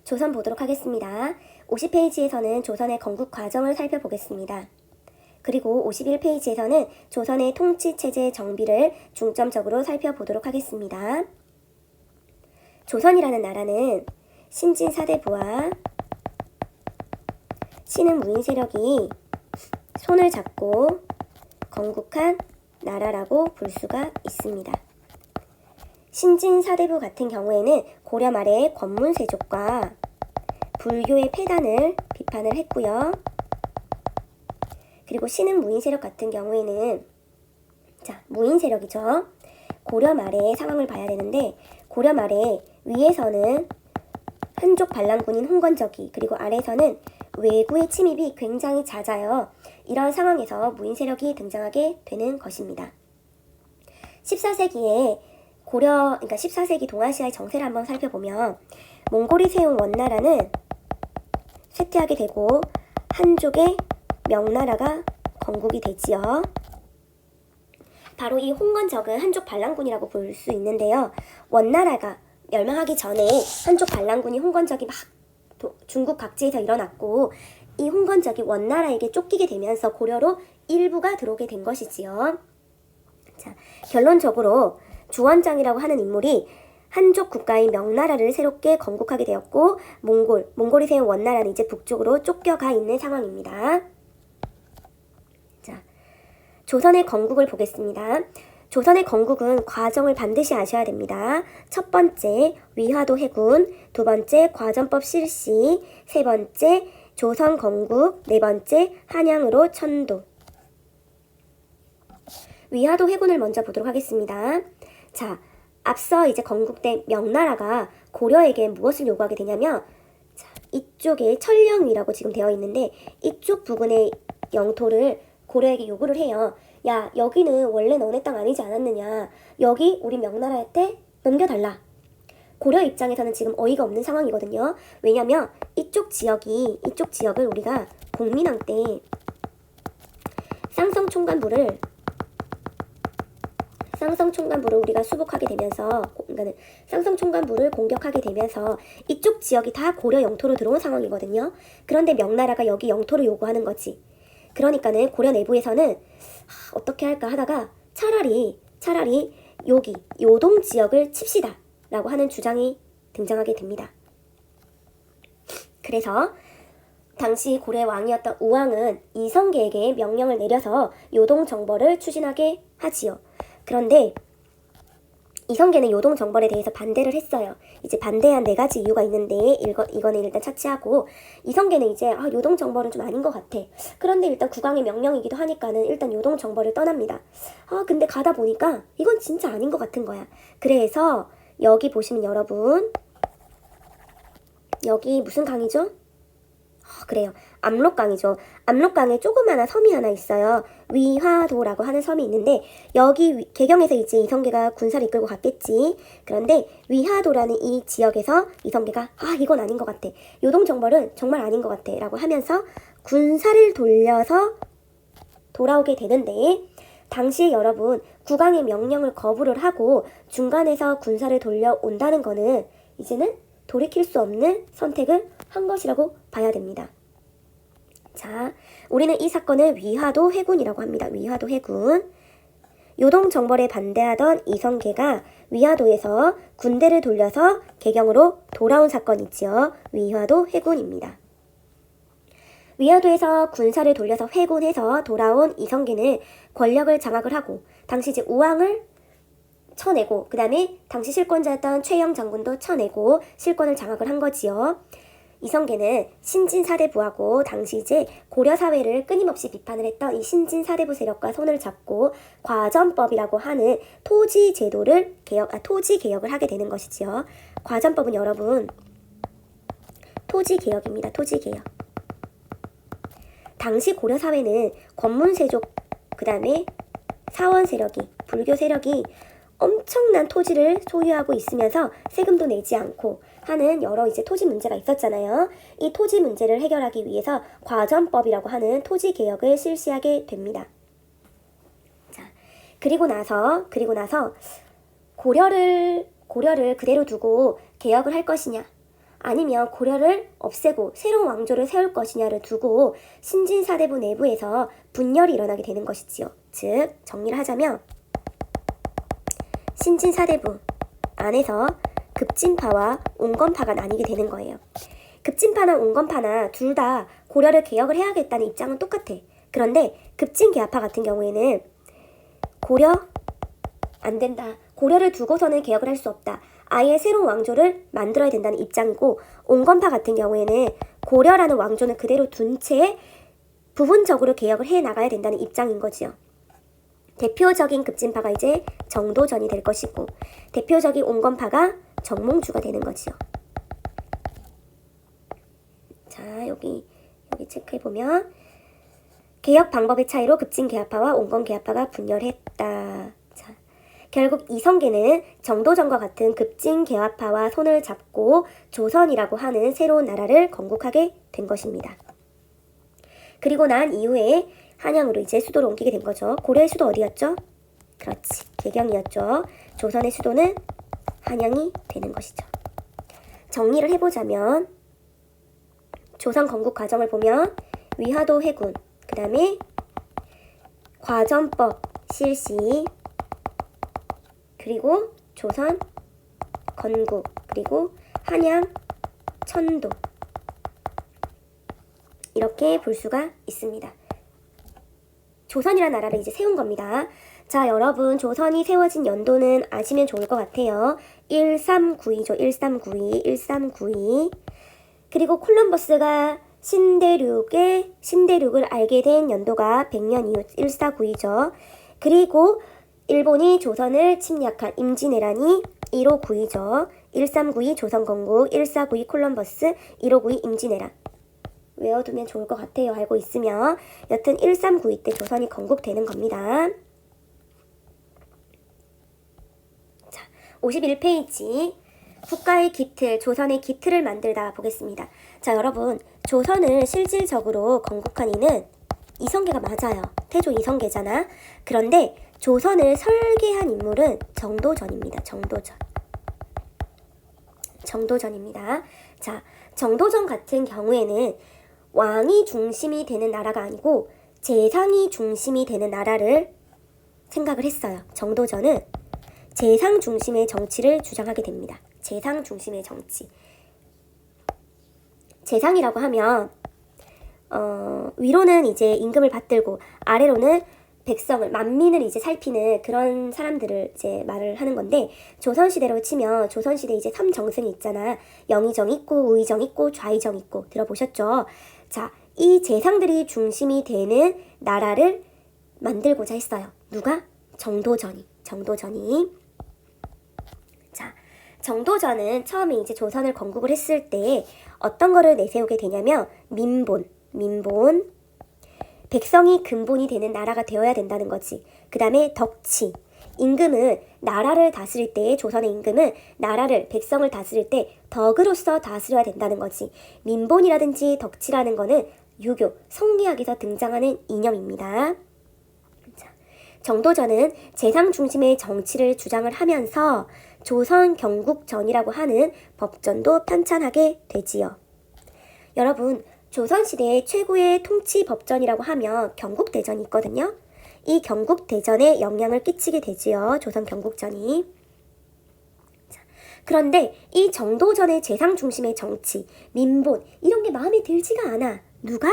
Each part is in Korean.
조선 보도록 하겠습니다. 50페이지에서는 조선의 건국 과정을 살펴보겠습니다. 그리고 51페이지에서는 조선의 통치체제 정비를 중점적으로 살펴보도록 하겠습니다. 조선이라는 나라는 신진 사대부와 신흥 무인 세력이 손을 잡고 건국한 나라라고 볼 수가 있습니다. 신진 사대부 같은 경우에는 고려 말에 권문세족과 불교의 폐단을 비판을 했고요. 그리고 신흥 무인 세력 같은 경우에는 무인 세력이죠. 고려 말의 상황을 봐야 되는데 고려 말에 위에서는 한족 반란군인 홍건적이 그리고 아래에서는 외구의 침입이 굉장히 잦아요. 이런 상황에서 무인 세력이 등장하게 되는 것입니다. 14세기에 그러니까 14세기 동아시아의 정세를 한번 살펴보면 몽골이 세운 원나라는 쇠퇴하게 되고 한족의 명나라가 건국이 되지요. 바로 이 홍건적은 한족 반란군이라고 볼 수 있는데요. 원나라가 멸망하기 전에 한족 반란군이 홍건적이 막 중국 각지에서 일어났고 이 홍건적이 원나라에게 쫓기게 되면서 고려로 일부가 들어오게 된 것이지요. 결론적으로 주원장이라고 하는 인물이 한족 국가인 명나라를 새롭게 건국하게 되었고 몽골이 세운 원나라는 이제 북쪽으로 쫓겨가 있는 상황입니다. 조선의 건국을 보겠습니다. 조선의 건국은 과정을 반드시 아셔야 됩니다. 첫 번째, 위화도 해군, 두 번째, 과전법 실시, 세 번째, 조선 건국, 네 번째, 한양으로 천도. 위화도 해군을 먼저 보도록 하겠습니다. 앞서 이제 건국된 명나라가 고려에게 무엇을 요구하게 되냐면 이쪽에 천령위라고 지금 되어 있는데 이쪽 부근의 영토를 고려에게 요구를 해요. 야, 여기는 원래 너네 땅 아니지 않았느냐. 여기 우리 명나라한테 넘겨달라. 고려 입장에서는 지금 어이가 없는 상황이거든요. 왜냐면 이쪽 지역을 우리가 공민왕 때 쌍성총관부를 우리가 수복하게 되면서 쌍성총관부를 공격하게 되면서 이쪽 지역이 다 고려 영토로 들어온 상황이거든요. 그런데 명나라가 여기 영토를 요구하는 거지. 그러니까는 고려 내부에서는 어떻게 할까 하다가 차라리 여기 요동 지역을 칩시다 라고 하는 주장이 등장하게 됩니다. 그래서 당시 고려의 왕이었던 우왕은 이성계에게 명령을 내려서 요동 정벌을 추진하게 하지요. 그런데 이성계는 요동 정벌에 대해서 반대를 했어요. 이제 반대한 4가지 이유가 있는데 이거는 일단 차치하고 이성계는 이제 요동 정벌은 좀 아닌 것 같아. 그런데 일단 국왕의 명령이기도 하니까는 일단 요동 정벌을 떠납니다. 근데 가다 보니까 이건 진짜 아닌 것 같은 거야. 그래서 여기 보시면 여러분 여기 무슨 강이죠? 그래요. 압록강이죠. 압록강에 조그마한 섬이 하나 있어요. 위화도라고 하는 섬이 있는데 여기 개경에서 이제 이성계가 군사를 이끌고 갔겠지. 그런데 위화도라는 이 지역에서 이성계가 이건 아닌 것 같아. 요동정벌은 정말 아닌 것 같아 라고 하면서 군사를 돌려서 돌아오게 되는데 당시에 여러분 국왕의 명령을 거부를 하고 중간에서 군사를 돌려온다는 거는 이제는 돌이킬 수 없는 선택을 한 것이라고 봐야 됩니다. 우리는 이 사건을 위화도 해군이라고 합니다. 위화도 해군. 요동 정벌에 반대하던 이성계가 위화도에서 군대를 돌려서 개경으로 돌아온 사건이지요. 위화도 해군입니다. 위화도에서 군사를 돌려서 회군해서 돌아온 이성계는 권력을 장악을 하고 당시 이제 우왕을 쳐내고 그 다음에 당시 실권자였던 최영 장군도 쳐내고 실권을 장악을 한 거지요. 이성계는 신진사대부하고 당시 이제 고려사회를 끊임없이 비판을 했던 이 신진사대부 세력과 손을 잡고 과전법이라고 하는 토지 개혁을 하게 되는 것이지요. 과전법은 여러분 토지개혁입니다. 토지개혁. 당시 고려사회는 권문세족 그 다음에 사원 세력이 불교 세력이 엄청난 토지를 소유하고 있으면서 세금도 내지 않고 하는 여러 이제 토지 문제가 있었잖아요. 이 토지 문제를 해결하기 위해서 과전법이라고 하는 토지 개혁을 실시하게 됩니다. 그리고 나서 고려를 그대로 두고 개혁을 할 것이냐 아니면 고려를 없애고 새로운 왕조를 세울 것이냐를 두고 신진사대부 내부에서 분열이 일어나게 되는 것이지요. 즉 정리를 하자면 신진사대부 안에서 급진파와 온건파가 나뉘게 되는 거예요. 급진파나 온건파나 둘 다 고려를 개혁을 해야겠다는 입장은 똑같아. 그런데 급진개화파 같은 경우에는 고려 안 된다. 고려를 두고서는 개혁을 할 수 없다. 아예 새로운 왕조를 만들어야 된다는 입장이고, 온건파 같은 경우에는 고려라는 왕조는 그대로 둔 채 부분적으로 개혁을 해 나가야 된다는 입장인 거지요. 대표적인 급진파가 이제 정도전이 될 것이고, 대표적인 온건파가 정몽주가 되는 거지요. 자, 여기 체크해보면 개혁 방법의 차이로 급진개화파와 온건개화파가 분열했다. 자, 결국 이성계는 정도전과 같은 급진개화파와 손을 잡고 조선이라고 하는 새로운 나라를 건국하게 된 것입니다. 그리고 난 이후에 한양으로 이제 수도를 옮기게 된 거죠. 고려의 수도 어디였죠? 그렇지, 개경이었죠. 조선의 수도는 한양이 되는 것이죠. 정리를 해보자면 조선 건국 과정을 보면 위화도 회군, 그 다음에 과전법 실시, 그리고 조선 건국, 그리고 한양 천도, 이렇게 볼 수가 있습니다. 조선이라는 나라를 이제 세운 겁니다. 자, 여러분 조선이 세워진 연도는 아시면 좋을 것 같아요. 1392죠. 1392. 그리고 콜럼버스가 신대륙을 알게 된 연도가 100년 이후 1492죠. 그리고 일본이 조선을 침략한 임진왜란이 1592죠. 1392 조선 건국, 1492 콜럼버스, 1592 임진왜란. 외워두면 좋을 것 같아요. 알고 있으면. 여튼 1392 때 조선이 건국되는 겁니다. 자, 51페이지. 국가의 기틀, 조선의 기틀을 만들다 보겠습니다. 자, 여러분, 조선을 실질적으로 건국한 이는 이성계가 맞아요. 태조 이성계잖아. 그런데 조선을 설계한 인물은 정도전입니다. 정도전입니다. 자, 정도전 같은 경우에는 왕이 중심이 되는 나라가 아니고 재상이 중심이 되는 나라를 생각을 했어요. 정도전은 재상 중심의 정치를 주장하게 됩니다. 재상 중심의 정치. 재상이라고 하면 위로는 이제 임금을 받들고 아래로는 백성을, 만민을 이제 살피는 그런 사람들을 이제 말을 하는 건데, 조선시대로 치면 조선시대 이제 3정승이 있잖아. 영의정 있고 우의정 있고 좌의정 있고 들어보셨죠? 자, 이 재상들이 중심이 되는 나라를 만들고자 했어요. 누가? 정도전이. 자, 정도전은 처음에 이제 조선을 건국을 했을 때 어떤 거를 내세우게 되냐면 민본. 백성이 근본이 되는 나라가 되어야 된다는 거지. 그 다음에 덕치. 임금은 나라를 다스릴 때, 조선의 임금은 나라를, 백성을 다스릴 때 덕으로서 다스려야 된다는 거지. 민본이라든지 덕치라는 거는 유교, 성리학에서 등장하는 이념입니다. 자, 정도전은 재상 중심의 정치를 주장을 하면서 조선 경국전이라고 하는 법전도 편찬하게 되지요. 여러분, 조선시대의 최고의 통치 법전이라고 하면 경국대전이 있거든요. 이 경국대전에 영향을 끼치게 되지요. 조선 경국전이. 자, 그런데 이 정도전의 재상 중심의 정치, 민본, 이런 게 마음에 들지가 않아. 누가?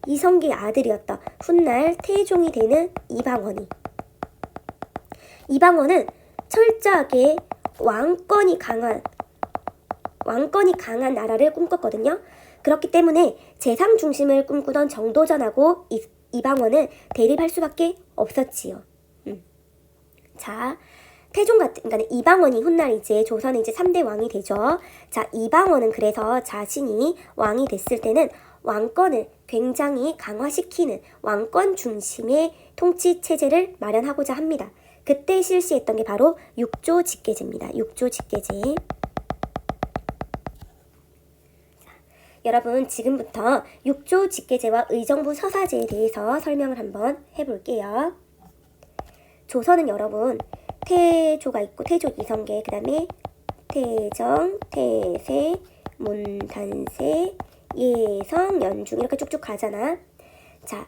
이성계의 아들이었다. 훗날 태종이 되는 이방원이. 이방원은 철저하게 왕권이 강한 나라를 꿈꿨거든요. 그렇기 때문에 재상 중심을 꿈꾸던 정도전하고 이방원은 대립할 수밖에 없었지요. 자, 그러니까 이방원이 훗날 이제 조선의 이제 3대 왕이 되죠. 자, 이방원은 그래서 자신이 왕이 됐을 때는 왕권을 굉장히 강화시키는 왕권 중심의 통치 체제를 마련하고자 합니다. 그때 실시했던 게 바로 육조직계제입니다. 육조직계제. 여러분, 지금부터 육조직계제와 의정부 서사제에 대해서 설명을 한번 해볼게요. 조선은 여러분, 태조가 있고 태조 이성계, 그 다음에 태정, 태세, 문단세, 예성, 연중 이렇게 쭉쭉 가잖아. 자,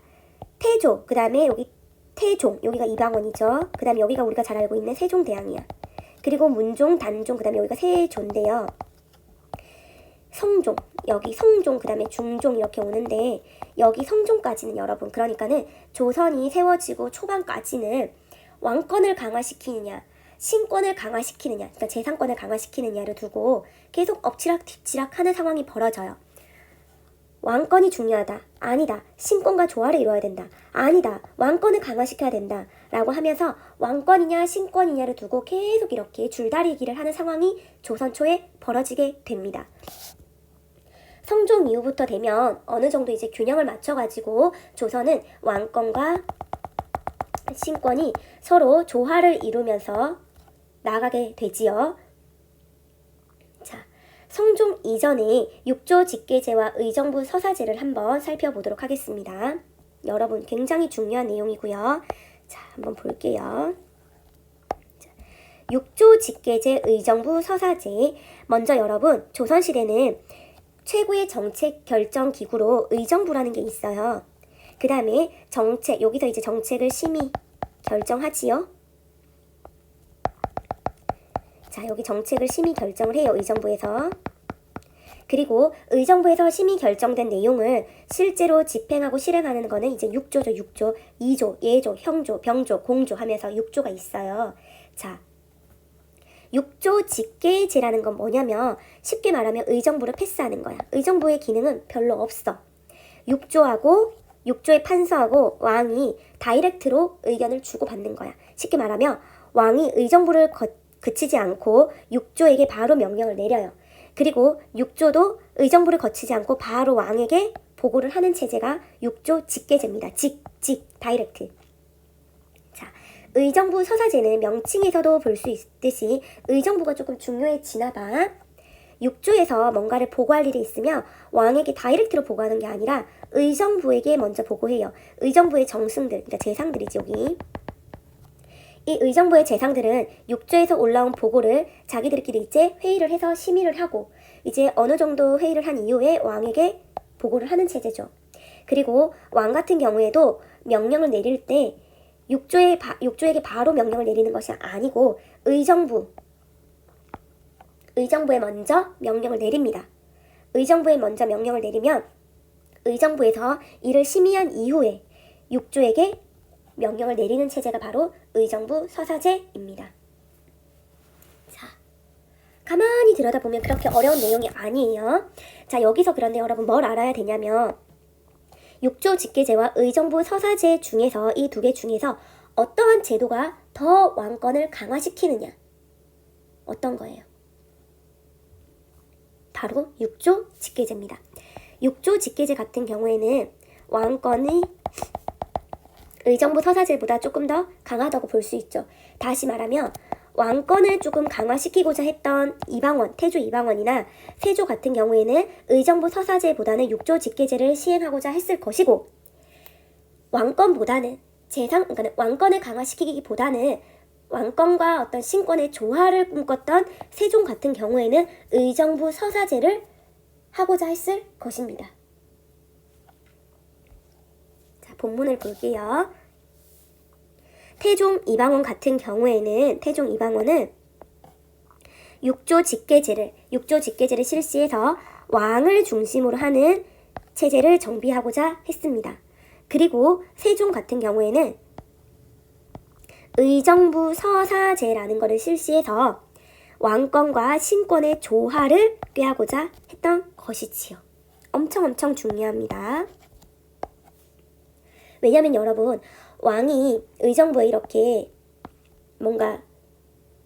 태조, 그 다음에 여기 태종, 여기가 이방원이죠. 그 다음에 여기가 우리가 잘 알고 있는 세종대왕이야. 그리고 문종, 단종, 그 다음에 여기가 세조인데요. 성종, 여기 성종, 그 다음에 중종 이렇게 오는데 여기 성종까지는 여러분, 그러니까는 조선이 세워지고 초반까지는 왕권을 강화시키느냐, 신권을 강화시키느냐, 그러니까 재상권을 강화시키느냐를 두고 계속 엎치락 뒤치락 하는 상황이 벌어져요. 왕권이 중요하다. 아니다. 신권과 조화를 이루어야 된다. 아니다. 왕권을 강화시켜야 된다. 라고 하면서 왕권이냐 신권이냐를 두고 계속 이렇게 줄다리기를 하는 상황이 조선 초에 벌어지게 됩니다. 성종 이후부터 되면 어느 정도 이제 균형을 맞춰가지고 조선은 왕권과 신권이 서로 조화를 이루면서 나가게 되지요. 자, 성종 이전에 육조 직계제와 의정부 서사제를 한번 살펴보도록 하겠습니다. 여러분 굉장히 중요한 내용이고요. 자, 한번 볼게요. 자, 육조 직계제 의정부 서사제. 먼저 여러분, 조선시대는 최고의 정책 결정 기구로 의정부라는 게 있어요. 그 다음에 정책, 여기서 이제 정책을 심의 결정하지요. 자, 여기 정책을 심의 결정을 해요. 의정부에서. 그리고 의정부에서 심의 결정된 내용을 실제로 집행하고 실행하는 거는 이제 6조죠. 6조, 2조, 예조, 형조, 병조, 공조 하면서 6조가 있어요. 자, 6조 직계제라는 건 뭐냐면 쉽게 말하면 의정부를 패스하는 거야. 의정부의 기능은 별로 없어. 6조하고 6조의 판서하고 왕이 다이렉트로 의견을 주고받는 거야. 쉽게 말하면 왕이 의정부를 그치지 않고 6조에게 바로 명령을 내려요. 그리고 6조도 의정부를 거치지 않고 바로 왕에게 보고를 하는 체제가 6조 직계제입니다. 다이렉트. 자, 의정부 서사제는 명칭에서도 볼 수 있듯이 의정부가 조금 중요해지나 봐. 6조에서 뭔가를 보고할 일이 있으면 왕에게 다이렉트로 보고하는 게 아니라 의정부에게 먼저 보고해요. 의정부의 정승들, 그러니까 재상들이지 여기. 이 의정부의 재상들은 6조에서 올라온 보고를 자기들끼리 이제 회의를 해서 심의를 하고 이제 어느 정도 회의를 한 이후에 왕에게 보고를 하는 체제죠. 그리고 왕 같은 경우에도 명령을 내릴 때 6조에게 바로 명령을 내리는 것이 아니고 의정부에 먼저 명령을 내립니다. 의정부에 먼저 명령을 내리면 의정부에서 이를 심의한 이후에 6조에게 명령을 내리는 체제가 바로 의정부 서사제입니다. 자, 가만히 들여다보면 그렇게 어려운 내용이 아니에요. 자, 여기서 그런데 여러분 뭘 알아야 되냐면 6조 직계제와 의정부 서사제 중에서 이 두 개 중에서 어떠한 제도가 더 왕권을 강화시키느냐? 어떤 거예요? 바로 6조 직계제입니다. 6조 직계제 같은 경우에는 왕권이 의정부 서사제보다 조금 더 강하다고 볼 수 있죠. 다시 말하면 왕권을 조금 강화시키고자 했던 이방원, 태조 이방원이나 세조 같은 경우에는 의정부 서사제보다는 6조 직계제를 시행하고자 했을 것이고 왕권보다는 그러니까 왕권을 강화시키기보다는 왕권과 어떤 신권의 조화를 꿈꿨던 세종 같은 경우에는 의정부 서사제를 하고자 했을 것입니다. 자, 본문을 볼게요. 태종 이방원 같은 경우에는 태종 이방원은 6조 직계제를 실시해서 왕을 중심으로 하는 체제를 정비하고자 했습니다. 그리고 세종 같은 경우에는 의정부 서사제라는 것을 실시해서 왕권과 신권의 조화를 꾀하고자 했던 것이지요. 엄청 중요합니다. 왜냐면 여러분, 왕이 의정부에 이렇게 뭔가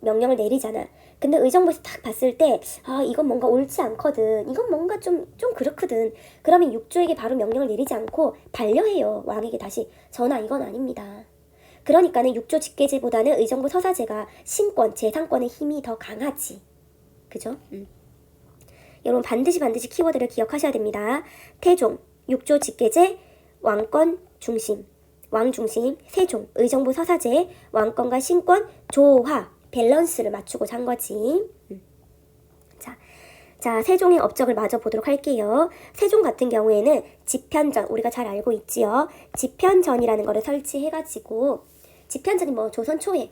명령을 내리잖아. 근데 의정부에서 딱 봤을 때 이건 뭔가 옳지 않거든. 이건 뭔가 좀 그렇거든. 그러면 6조에게 바로 명령을 내리지 않고 반려해요. 왕에게 다시. 전하, 이건 아닙니다. 그러니까는 6조 직계제보다는 의정부 서사제가 신권, 재상권의 힘이 더 강하지. 그죠? 여러분 반드시 키워드를 기억하셔야 됩니다. 태종, 6조 직계제, 왕권 중심, 왕 중심, 세종, 의정부 서사제, 왕권과 신권, 조화, 밸런스를 맞추고자 한 거지. 자, 자, 세종의 업적을 마저 보도록 할게요. 세종 같은 경우에는 집현전, 우리가 잘 알고 있지요. 집현전이라는 거를 설치해가지고, 집현전이 뭐 조선에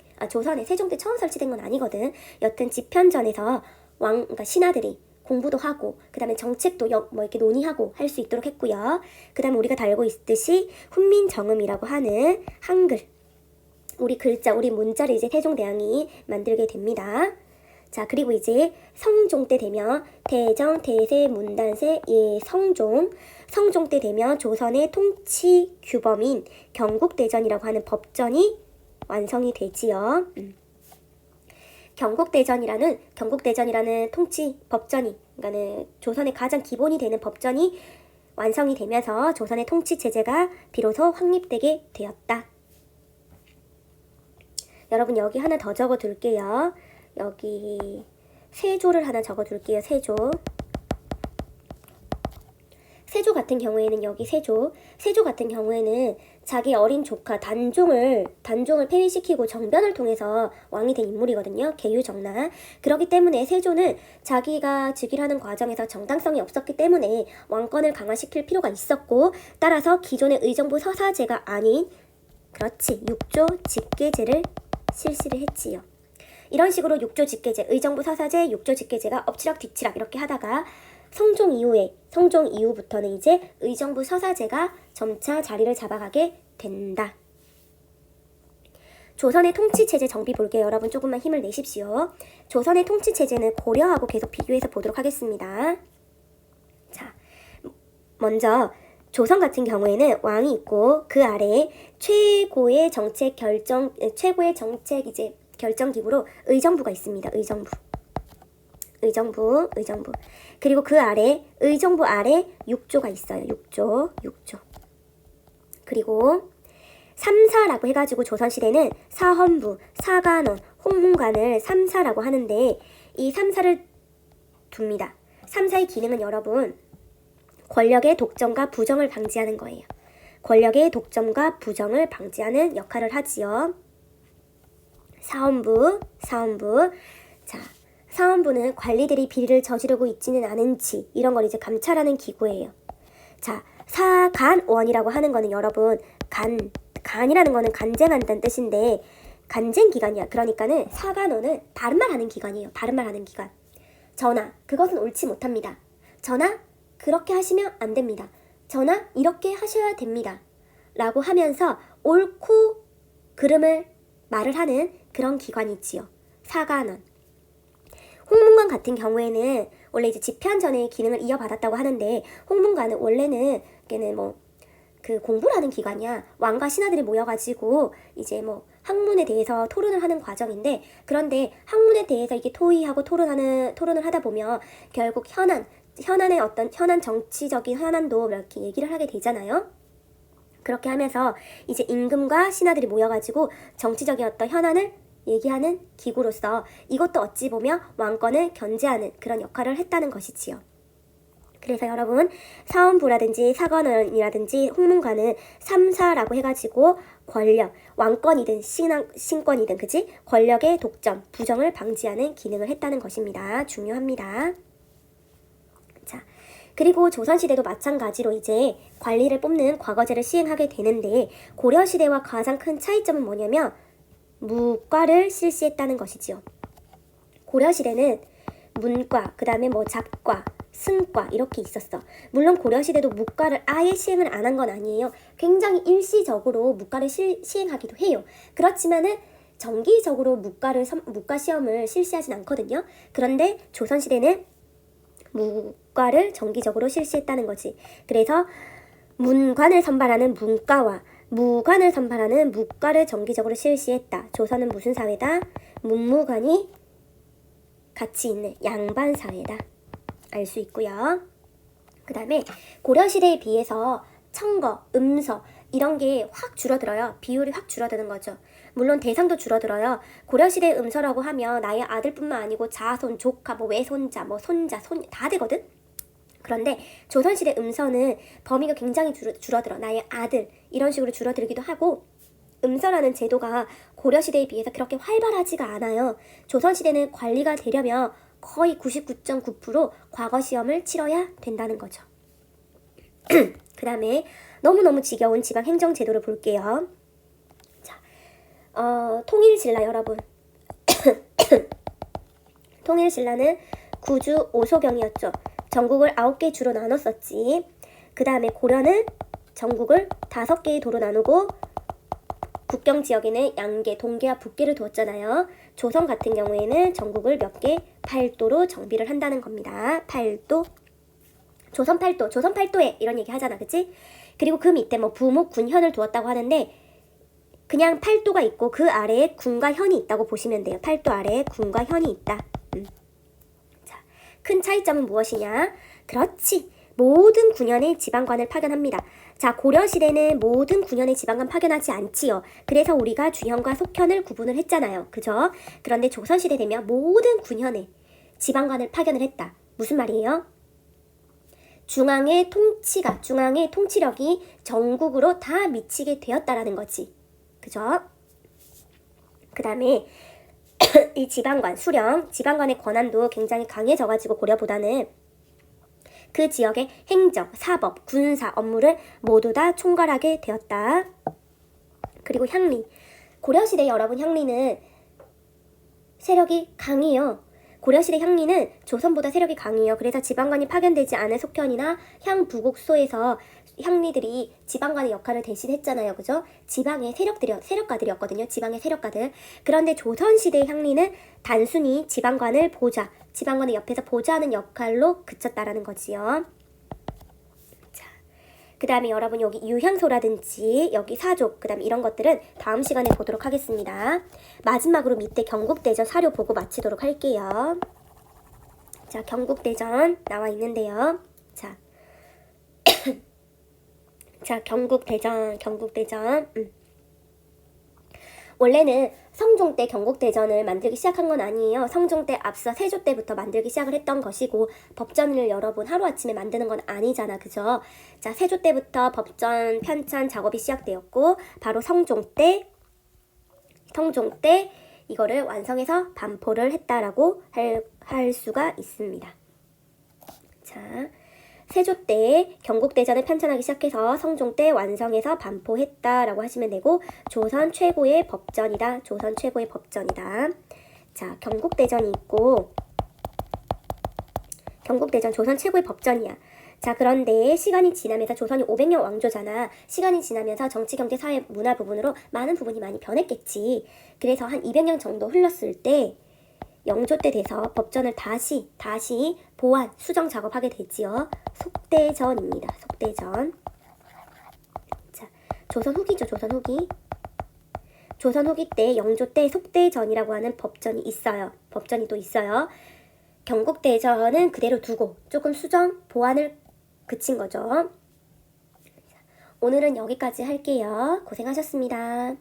세종 때 처음 설치된 건 아니거든. 여튼 집현전에서 그러니까 신하들이 공부도 하고, 그 다음에 정책도 뭐 이렇게 논의하고 할 수 있도록 했고요. 그 다음에 우리가 다 알고 있듯이 훈민정음이라고 하는 한글, 우리 문자를 이제 세종대왕이 만들게 됩니다. 자, 그리고 이제 성종 때 되면 대정, 대세, 문단세, 예, 성종 때 되면 조선의 통치 규범인 경국대전이라고 하는 법전이 완성이 되지요. 경국대전이라는 통치 법전이, 그러니까는 조선의 가장 기본이 되는 법전이 완성이 되면서 조선의 통치 체제가 비로소 확립되게 되었다. 여러분 여기 하나 더 적어둘게요. 여기 세조를 하나 적어둘게요. 세조 같은 경우에는 여기 세조 같은 경우에는 자기 어린 조카 단종을 폐위시키고 정변을 통해서 왕이 된 인물이거든요. 계유정나. 그렇기 때문에 세조는 자기가 즉위를 하는 과정에서 정당성이 없었기 때문에 왕권을 강화시킬 필요가 있었고, 따라서 기존의 의정부 서사제가 아닌 육조 직계제를 실시를 했지요. 이런 식으로 육조 직계제, 의정부 서사제, 육조 직계제가 엎치락 뒤치락 이렇게 하다가 성종 이후부터는 이제 의정부 서사제가 점차 자리를 잡아가게 된다. 조선의 통치체제 정비 볼게요. 여러분 조금만 힘을 내십시오. 조선의 통치체제는 고려하고 계속 비교해서 보도록 하겠습니다. 자, 먼저 조선 같은 경우에는 왕이 있고 그 아래에 최고의 정책 이제 결정기구로 의정부가 있습니다. 의정부. 그리고 그 아래 의정부 아래 육조가 있어요. 육조. 그리고 3사라고 해가지고 조선시대는 사헌부, 사관원, 홍문관을 3사라고 하는데 이 3사를 둡니다. 3사의 기능은 여러분 권력의 독점과 부정을 방지하는 거예요. 권력의 독점과 부정을 방지하는 역할을 하지요. 사헌부. 자, 사헌부는 관리들이 비리를 저지르고 있지는 않은지 이런 걸 이제 감찰하는 기구예요. 자, 사간원이라고 하는 거는 여러분 간이라는 거는 간쟁한다는 뜻인데 간쟁기관이야. 그러니까는 사간원은 바른말하는 기관이에요. 바른말하는 기관. 전하, 그것은 옳지 못합니다. 전하, 그렇게 하시면 안 됩니다. 전하, 이렇게 하셔야 됩니다. 라고 하면서 옳고 그름을 말을 하는 그런 기관이지요. 사간원. 홍문관 같은 경우에는 원래 이제 집현전의 기능을 이어받았다고 하는데 홍문관은 원래는 걔는 그 공부를 하는 기관이야. 왕과 신하들이 모여가지고 이제 학문에 대해서 토론을 하는 과정인데, 그런데 학문에 대해서 이게 토의하고 토론을 하다 보면 결국 현안의 어떤 정치적인 현안도 이렇게 얘기를 하게 되잖아요. 그렇게 하면서 이제 임금과 신하들이 모여가지고 정치적인 어떤 현안을 얘기하는 기구로서 이것도 어찌 보면 왕권을 견제하는 그런 역할을 했다는 것이지요. 그래서 여러분 사헌부라든지 사관원이라든지 홍문관은 3사라고 해가지고 권력, 왕권이든 신권이든 그지? 권력의 독점, 부정을 방지하는 기능을 했다는 것입니다. 중요합니다. 자, 그리고 조선시대도 마찬가지로 이제 관리를 뽑는 과거제를 시행하게 되는데 고려시대와 가장 큰 차이점은 뭐냐면 무과를 실시했다는 것이지요. 고려시대는 문과, 그 다음에 잡과, 승과 이렇게 있었어. 물론 고려시대도 무과를 아예 시행을 안 한 건 아니에요. 굉장히 일시적으로 무과를 시행하기도 해요. 그렇지만은 정기적으로 무과 시험을 실시하진 않거든요. 그런데 조선시대는 무과를 정기적으로 실시했다는 거지. 그래서 문관을 선발하는 문과와 무관을 선발하는 무과를 정기적으로 실시했다. 조선은 무슨 사회다? 문무관이 같이 있는 양반 사회다. 알 수 있고요. 그 다음에 고려시대에 비해서 청거, 음서 이런 게 확 줄어들어요. 비율이 확 줄어드는 거죠. 물론 대상도 줄어들어요. 고려시대 음서라고 하면 나의 아들뿐만 아니고 자손, 조카, 외손자, 손자, 손 다 되거든? 그런데 조선시대 음서는 범위가 굉장히 줄어들어. 나의 아들 이런 식으로 줄어들기도 하고, 음서라는 제도가 고려시대에 비해서 그렇게 활발하지가 않아요. 조선시대는 관리가 되려면 거의 99.9% 과거 시험을 치러야 된다는 거죠. 그 다음에 너무너무 지겨운 지방행정제도를 볼게요. 자, 통일신라 여러분. 통일신라는 구주 오소경이었죠. 전국을 9개 주로 나눴었지. 그 다음에 고려는 전국을 5개의 도로 나누고 국경 지역에는 양계, 동계와 북계를 두었잖아요. 조선 같은 경우에는 전국을 몇 개? 8도로 정비를 한다는 겁니다. 8도. 조선 8도, 조선 8도에 이런 얘기 하잖아, 그치? 그리고 그 밑에 뭐 부목, 군, 현을 두었다고 하는데 그냥 8도가 있고 그 아래에 군과 현이 있다고 보시면 돼요. 8도 아래에 군과 현이 있다. 자, 큰 차이점은 무엇이냐? 그렇지. 모든 군현에 지방관을 파견합니다. 자, 고려시대는 모든 군현에 지방관 파견하지 않지요. 그래서 우리가 주현과 속현을 구분을 했잖아요. 그죠? 그런데 조선시대 되면 모든 군현에 지방관을 파견을 했다. 무슨 말이에요? 중앙의 통치력이 전국으로 다 미치게 되었다라는 거지. 그죠? 그 다음에 이 지방관, 수령, 지방관의 권한도 굉장히 강해져가지고 고려보다는 그 지역의 행정, 사법, 군사 업무를 모두 다 총괄하게 되었다. 그리고 향리. 고려시대 여러분 향리는 세력이 강해요. 고려시대 향리는 조선보다 세력이 강해요. 그래서 지방관이 파견되지 않은 속현이나 향부국소에서 향리들이 지방관의 역할을 대신했잖아요. 그죠? 지방의 세력가들이었거든요. 지방의 세력가들. 그런데 조선시대의 향리는 단순히 지방관을 지방관의 옆에서 보좌하는 역할로 그쳤다라는 거지요. 자, 그 다음에 여러분 여기 유향소라든지 여기 사족, 그 다음에 이런 것들은 다음 시간에 보도록 하겠습니다. 마지막으로 밑에 경국대전 사료 보고 마치도록 할게요. 자, 경국대전 나와 있는데요. 자, 자, 경국대전. 원래는 성종 때 경국대전을 만들기 시작한 건 아니에요. 성종 때 앞서 세조 때부터 만들기 시작을 했던 것이고 법전을 여러분 하루아침에 만드는 건 아니잖아. 그죠? 자, 세조 때부터 법전 편찬 작업이 시작되었고 바로 성종 때 이거를 완성해서 반포를 했다라고 할 수가 있습니다. 자, 세조 때 경국대전을 편찬하기 시작해서 성종 때 완성해서 반포했다라고 하시면 되고 조선 최고의 법전이다. 자, 경국대전이 있고 경국대전 조선 최고의 법전이야. 자, 그런데 시간이 지나면서 조선이 500년 왕조잖아. 시간이 지나면서 정치, 경제, 사회, 문화 부분으로 많은 부분이 많이 변했겠지. 그래서 한 200년 정도 흘렀을 때 영조 때 돼서 법전을 다시 보완, 수정 작업하게 되지요. 속대전입니다. 속대전. 자, 조선 후기죠. 조선 후기 때 영조 때 속대전이라고 하는 법전이 있어요. 법전이 또 있어요. 경국대전은 그대로 두고 조금 수정, 보완을 그친 거죠. 오늘은 여기까지 할게요. 고생하셨습니다.